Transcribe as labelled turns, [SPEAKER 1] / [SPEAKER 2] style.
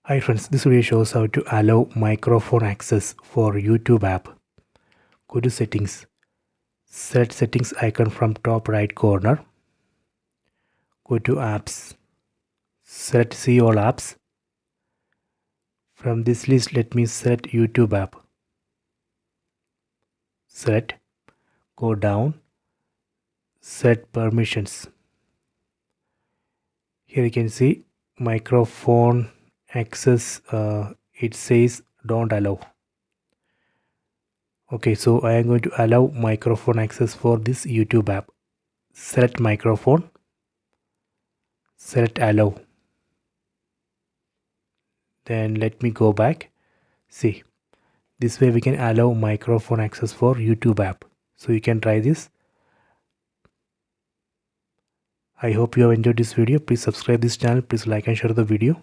[SPEAKER 1] Hi friends, this video shows how to allow microphone access for YouTube app. Go to settings, select settings icon from top right corner, go to apps, select see all apps. From this list let me select YouTube app, select, go down, set permissions. Here you can see microphone access, it says don't allow. Okay, so I am going to allow microphone access for this YouTube app. Select microphone, select allow. Then let me go back. See, this way we can allow microphone access for YouTube app. So you can try this. I hope you have enjoyed this video. Please subscribe this channel. Please like and share the video.